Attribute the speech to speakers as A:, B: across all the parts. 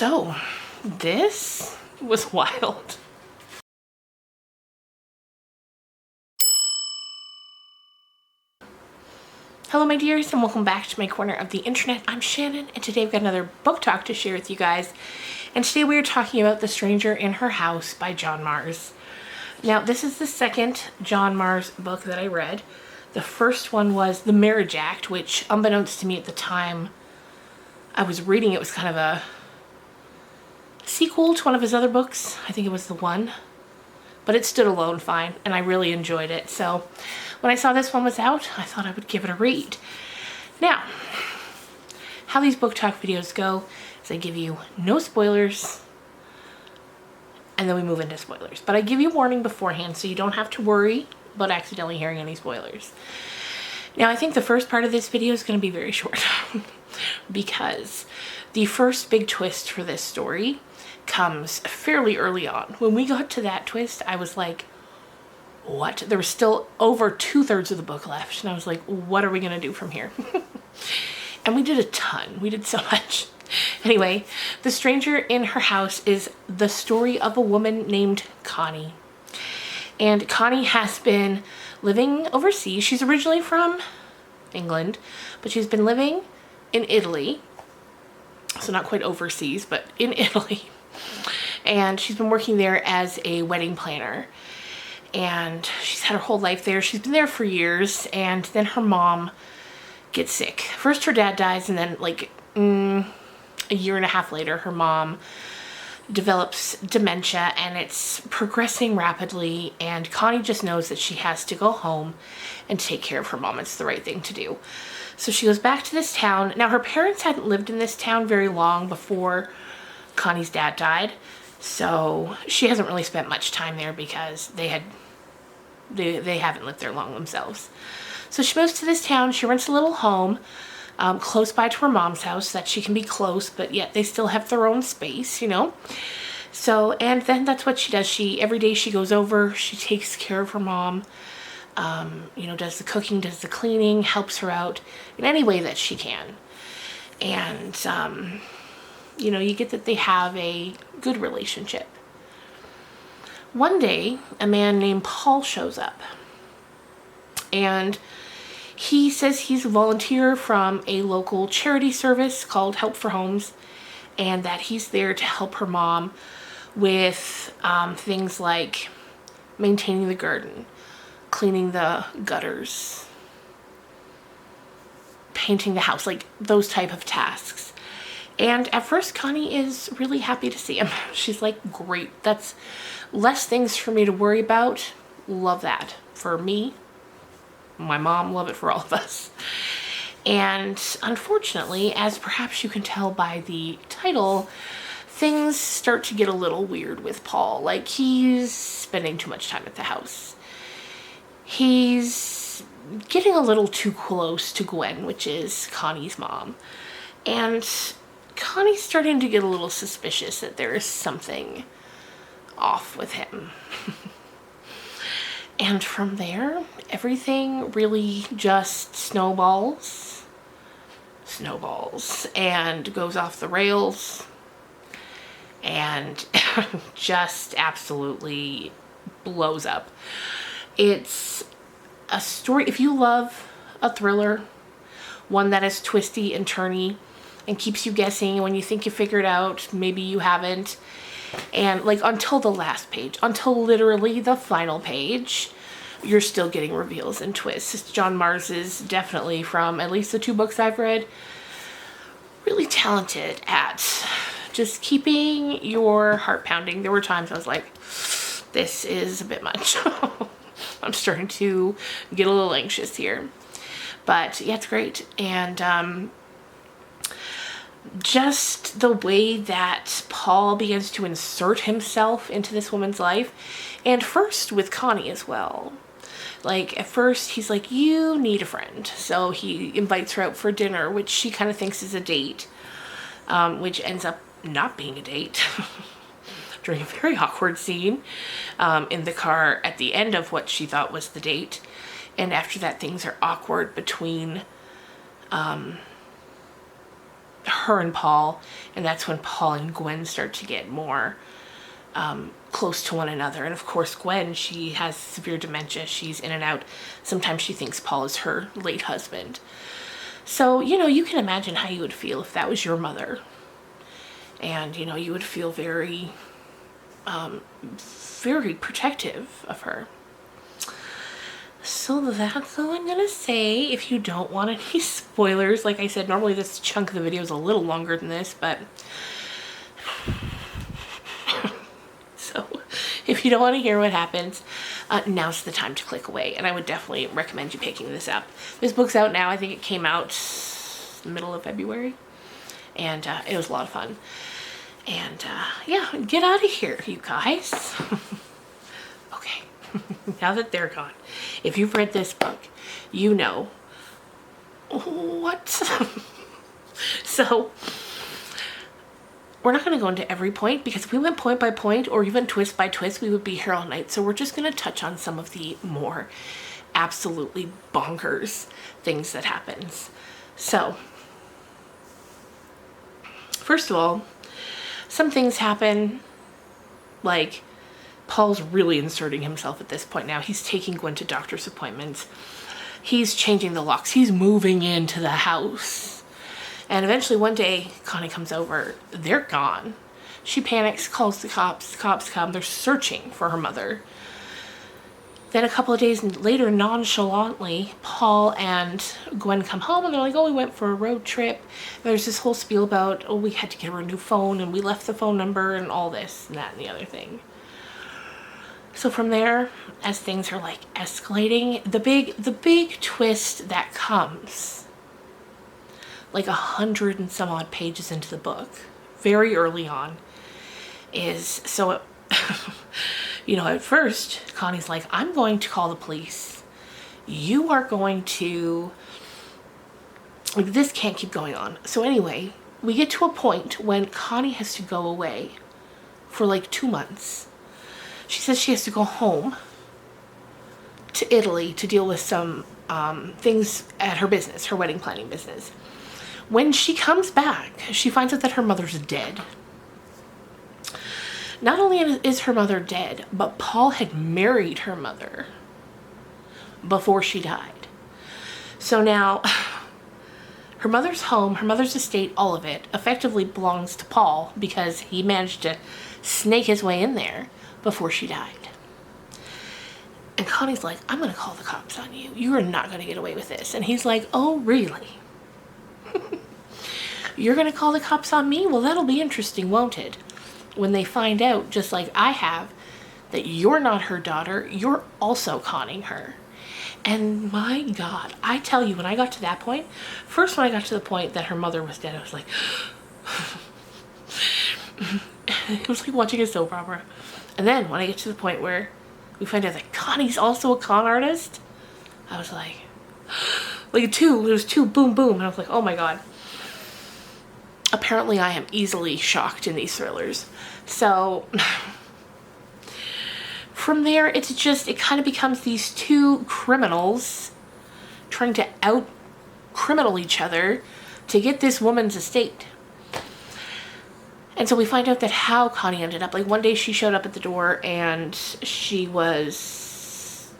A: So, this was wild. Hello my dears, and welcome back to my corner of the internet. I'm Shannon, and today I've got another book talk to share with you guys. And today we are talking about The Stranger in Her House by John Marrs. Now, this is the second John Marrs book that I read. The first one was The Marriage Act, which, unbeknownst to me at the time I was reading, it was kind of a sequel to one of his other books. I think it was The One. But it stood alone fine, and I really enjoyed it. So when I saw this one was out, I thought I would give it a read. Now, how these book talk videos go is I give you no spoilers, and then we move into spoilers. But I give you warning beforehand, so you don't have to worry about accidentally hearing any spoilers. Now, I think the first part of this video is going to be very short because the first big twist for this story comes fairly early on. When we got to that twist, I was like, what? There was still over 2/3 of the book left, and I was like, what are we going to do from here? And we did a ton. We did so much. Anyway, The Stranger in Her House is the story of a woman named Connie. And Connie has been living overseas. She's originally from England, but she's been living in Italy. So not quite overseas, but in Italy. And she's been working there as a wedding planner. And she's had her whole life there. She's been there for years. And then her mom gets sick. First her dad dies, and then like a year and a half later, her mom develops dementia, and it's progressing rapidly. And Connie just knows that she has to go home and take care of her mom. It's the right thing to do. So she goes back to this town. Now, her parents hadn't lived in this town very long before Connie's dad died. So she hasn't really spent much time there because they haven't lived there long themselves. So she moves to this town. She rents a little home close by to her mom's house so that she can be close, but yet they still have their own space, you know. So, and then that's what she does. Every day she goes over, she takes care of her mom, you know, does the cooking, does the cleaning, helps her out in any way that she can. And, you know, you get that they have a good relationship. One day, a man named Paul shows up, and he says he's a volunteer from a local charity service called Help for Homes, and that he's there to help her mom with things like maintaining the garden, cleaning the gutters, painting the house, like those type of tasks. And at first, Connie is really happy to see him. She's like, great, that's less things for me to worry about. Love that for me, my mom, love it for all of us. And unfortunately, as perhaps you can tell by the title, things start to get a little weird with Paul. Like, he's spending too much time at the house. He's getting a little too close to Gwen, which is Connie's mom. And Connie's starting to get a little suspicious that there is something off with him. And from there, everything really just snowballs, and goes off the rails, and just absolutely blows up. It's a story, if you love a thriller, one that is twisty and turny and keeps you guessing, when you think you figured out, maybe you haven't. And like until the last page, until literally the final page, you're still getting reveals and twists. John Marrs is definitely, from at least the 2 books I've read, really talented at just keeping your heart pounding. There were times I was like, this is a bit much. I'm starting to get a little anxious here. But yeah, it's great. And just the way that Paul begins to insert himself into this woman's life, and first with Connie as well. Like, at first he's like, you need a friend. So he invites her out for dinner, which she kind of thinks is a date, which ends up not being a date. During a very awkward scene in the car at the end of what she thought was the date. And after that, things are awkward between her and Paul, and that's when Paul and Gwen start to get more close to one another. And of course, Gwen, she has severe dementia. She's in and out. Sometimes she thinks Paul is her late husband. So, you know, you can imagine how you would feel if that was your mother. And, you know, you would feel very, very protective of her. So that's all I'm gonna say. If you don't want any spoilers, like I said, normally this chunk of the video is a little longer than this, but so if you don't want to hear what happens, now's the time to click away. And I would definitely recommend you picking this up. This book's out now. I think it came out middle of February, and it was a lot of fun. And yeah, get out of here, you guys. Okay. Now that they're gone, if you've read this book, you know what. So we're not going to go into every point, because if we went point by point or even twist by twist, we would be here all night. So we're just going to touch on some of the more absolutely bonkers things that happens. So first of all, some things happen, like Paul's really inserting himself at this point now. He's taking Gwen to doctor's appointments. He's changing the locks. He's moving into the house. And eventually one day, Connie comes over. They're gone. She panics, calls the cops. The cops come. They're searching for her mother. Then a couple of days later, nonchalantly, Paul and Gwen come home, and they're like, oh, we went for a road trip. There's this whole spiel about, oh, we had to get her a new phone, and we left the phone number, and all this and that and the other thing. So from there, as things are like escalating, the big twist that comes like 100 and some odd pages into the book, very early on, is so you know, at first Connie's like, I'm going to call the police. You are going to, like, this can't keep going on. So anyway, we get to a point when Connie has to go away for like 2 months. She says she has to go home to Italy to deal with some things at her business, her wedding planning business. When she comes back, she finds out that her mother's dead. Not only is her mother dead, but Paul had married her mother before she died. So now her mother's home, her mother's estate, all of it effectively belongs to Paul, because he managed to snake his way in there before she died. And Connie's like, I'm going to call the cops on you. You are not going to get away with this. And he's like, oh, really? You're going to call the cops on me? Well, that'll be interesting, won't it? When they find out, just like I have, that you're not her daughter, you're also conning her. And my God, I tell you, when I got to that point, first when I got to the point that her mother was dead, I was like, it was like watching a soap opera. And then when I get to the point where we find out that Connie's also a con artist, I was like it was two, boom, boom. And I was like, oh my God. Apparently I am easily shocked in these thrillers. So from there, it kind of becomes these two criminals trying to out-criminal each other to get this woman's estate. And so we find out that how Connie ended up, like one day she showed up at the door and she was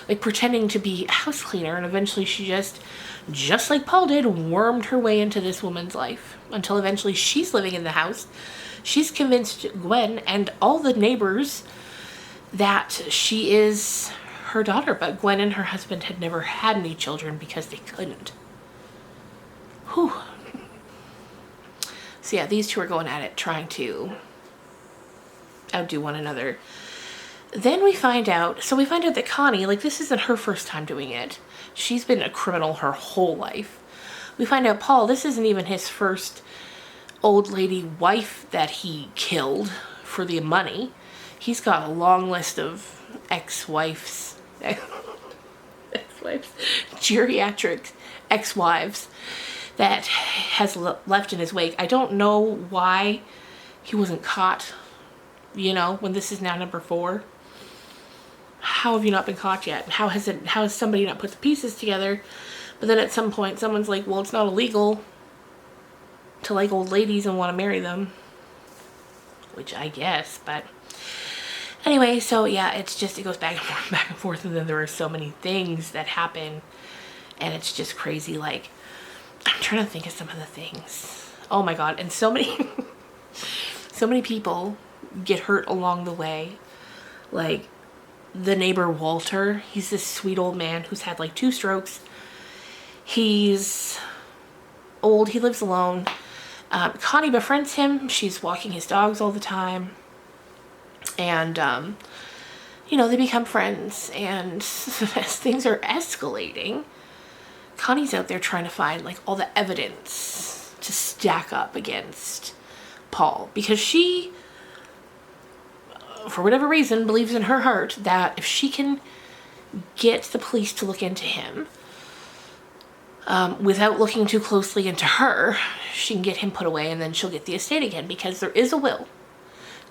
A: like pretending to be a house cleaner, and eventually she just like Paul did, wormed her way into this woman's life until eventually she's living in the house. She's convinced Gwen and all the neighbors that she is her daughter, but Gwen and her husband had never had any children because they couldn't. Whew. So yeah, these two are going at it, trying to outdo one another. Then we find out that Connie, like, this isn't her first time doing it. She's been a criminal her whole life. We find out Paul, this isn't even his first old lady wife that he killed for the money. He's got a long list of ex-wives, geriatric ex-wives that has left in his wake. I don't know why he wasn't caught, you know, when this is now number 4. How have you not been caught yet? How has somebody not put the pieces together? But then at some point, someone's like, well, it's not illegal to like old ladies and want to marry them. Which I guess, but anyway, so yeah, it's just, it goes back and forth, back and forth, and then there are so many things that happen, and it's just crazy. Like, I'm trying to think of some of the things. Oh my God, and so many, so many people get hurt along the way. Like, the neighbor Walter, he's this sweet old man who's had like 2 strokes. He's old, he lives alone. Connie befriends him. She's walking his dogs all the time. And, you know, they become friends. And as things are escalating, Connie's out there trying to find, like, all the evidence to stack up against Paul. Because she, for whatever reason, believes in her heart that if she can get the police to look into him, without looking too closely into her, she can get him put away, and then she'll get the estate again, because there is a will.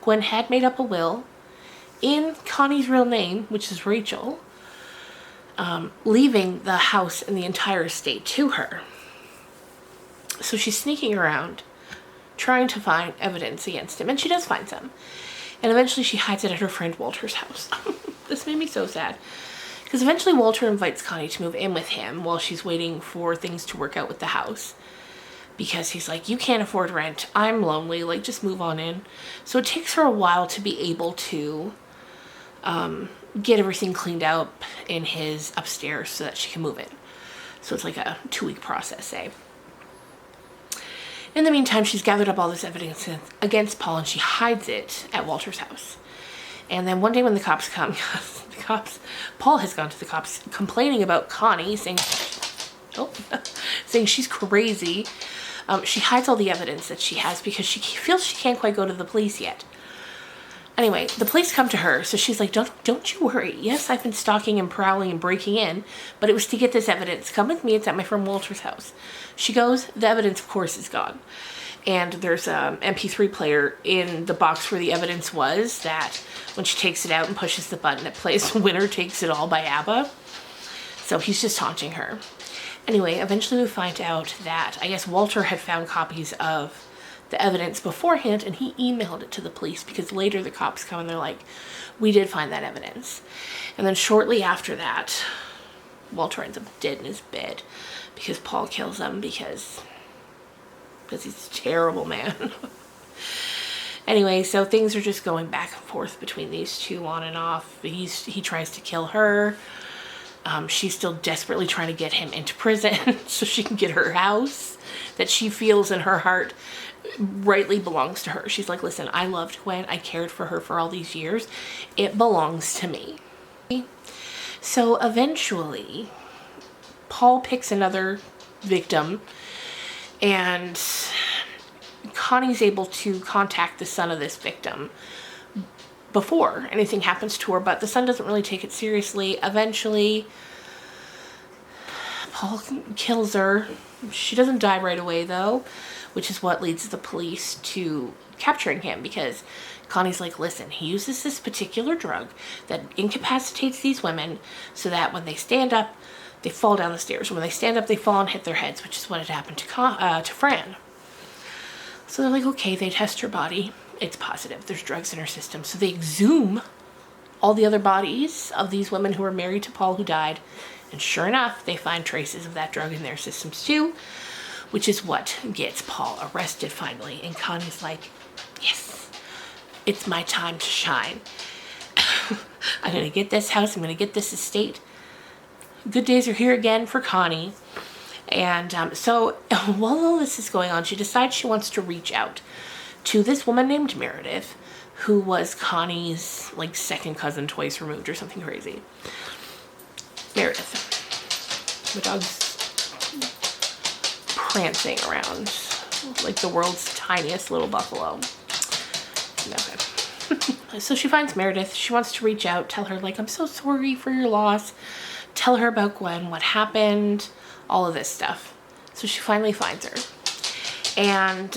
A: Gwen had made up a will in Connie's real name, which is Rachel, leaving the house and the entire estate to her. So she's sneaking around, trying to find evidence against him, and she does find some. And eventually she hides it at her friend Walter's house. This made me so sad. Because eventually Walter invites Connie to move in with him while she's waiting for things to work out with the house. Because he's like, you can't afford rent. I'm lonely. Like, just move on in. So it takes her a while to be able to get everything cleaned up in his upstairs so that she can move in. So it's like a 2-week process, say. In the meantime, she's gathered up all this evidence against Paul, and she hides it at Walter's house. And then one day when the cops come, Paul has gone to the cops complaining about Connie, saying she's crazy. She hides all the evidence that she has because she feels she can't quite go to the police yet. Anyway, the police come to her, so she's like, don't you worry. Yes, I've been stalking and prowling and breaking in, but it was to get this evidence. Come with me, it's at my friend Walter's house. She goes, the evidence, of course, is gone. And there's an MP3 player in the box where the evidence was, that when she takes it out and pushes the button, it plays Winner Takes It All by ABBA. So he's just taunting her. Anyway, eventually we find out that, I guess Walter had found copies of the evidence beforehand, and he emailed it to the police, because later the cops come and they're like, we did find that evidence. And then shortly after that, Walter ends up dead in his bed because Paul kills him because he's a terrible man. Anyway, so things are just going back and forth between these two on and off. He tries to kill her. She's still desperately trying to get him into prison so she can get her house that she feels in her heart rightly belongs to her. She's like, listen, I loved Gwen. I cared for her for all these years. It belongs to me. So eventually, Paul picks another victim, and Connie's able to contact the son of this victim before anything happens to her, but the son doesn't really take it seriously. Eventually, Paul kills her. She doesn't die right away, though, which is what leads the police to capturing him, because Connie's like, listen, he uses this particular drug that incapacitates these women so that when they stand up, they fall down the stairs. When they stand up, they fall and hit their heads, which is what had happened to Fran. So they're like, okay, they test her body. It's positive. There's drugs in her system. So they exhume all the other bodies of these women who were married to Paul who died. And sure enough, they find traces of that drug in their systems too, which is what gets Paul arrested finally. And Connie's like, yes, it's my time to shine. I'm going to get this house. I'm going to get this estate. Good days are here again for Connie. And so while all this is going on, she decides she wants to reach out to this woman named Meredith, who was Connie's like second cousin twice removed or something crazy. Meredith. My dog's prancing around like the world's tiniest little buffalo. Okay. So she finds Meredith. She wants to reach out, tell her like, I'm so sorry for your loss. Tell her about Gwen, what happened, all of this stuff. So she finally finds her. And,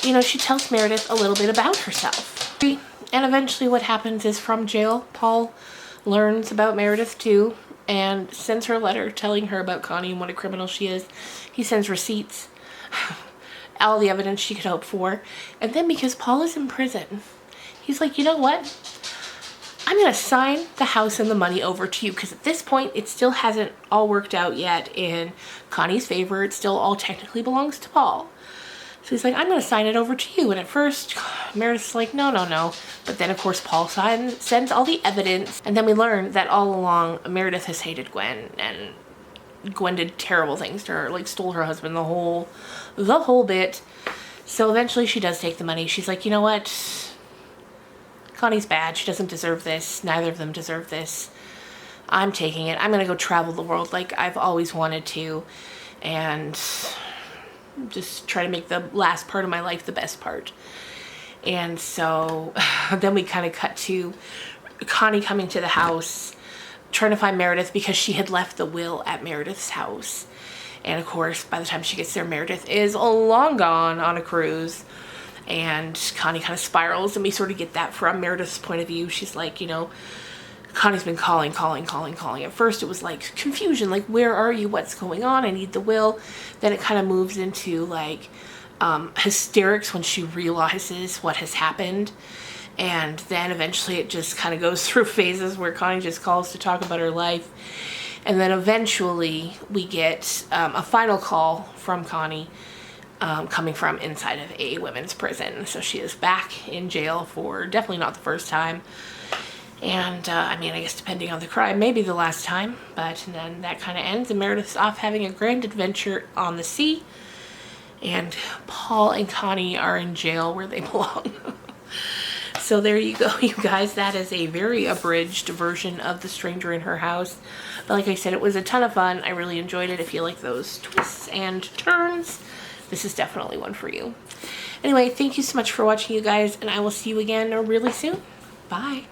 A: you know, she tells Meredith a little bit about herself. And eventually what happens is, from jail, Paul learns about Meredith too. and sends her a letter telling her about Connie and what a criminal she is. He sends receipts, all the evidence she could hope for. And then because Paul is in prison, he's like, you know what? I'm going to sign the house and the money over to you, because at this point it still hasn't all worked out yet in Connie's favor. It still all technically belongs to Paul. So he's like, I'm going to sign it over to you. And at first, Meredith's like, no, no, no. But then, of course, Paul sends all the evidence. And then we learn that all along, Meredith has hated Gwen. And Gwen did terrible things to her, like stole her husband, the whole bit. So eventually she does take the money. She's like, you know what? Connie's bad. She doesn't deserve this. Neither of them deserve this. I'm taking it. I'm going to go travel the world like I've always wanted to. And just try to make the last part of my life the best part. And so then we kind of cut to Connie coming to the house, trying to find Meredith because she had left the will at Meredith's house. And of course, by the time she gets there, Meredith is long gone on a cruise. And Connie kind of spirals, and we sort of get that from Meredith's point of view. She's like, you know, Connie's been calling. At first it was like confusion, like, where are you? What's going on? I need the will. Then it kind of moves into like hysterics when she realizes what has happened. And then eventually it just kind of goes through phases where Connie just calls to talk about her life. And then eventually we get a final call from Connie coming from inside of a women's prison. So she is back in jail for definitely not the first time. And, I mean, I guess depending on the crime, maybe the last time. But then that kind of ends, and Meredith's off having a grand adventure on the sea. And Paul and Connie are in jail where they belong. So there you go, you guys. That is a very abridged version of The Stranger in Her House. But like I said, it was a ton of fun. I really enjoyed it. If you like those twists and turns, this is definitely one for you. Anyway, thank you so much for watching, you guys. And I will see you again really soon. Bye.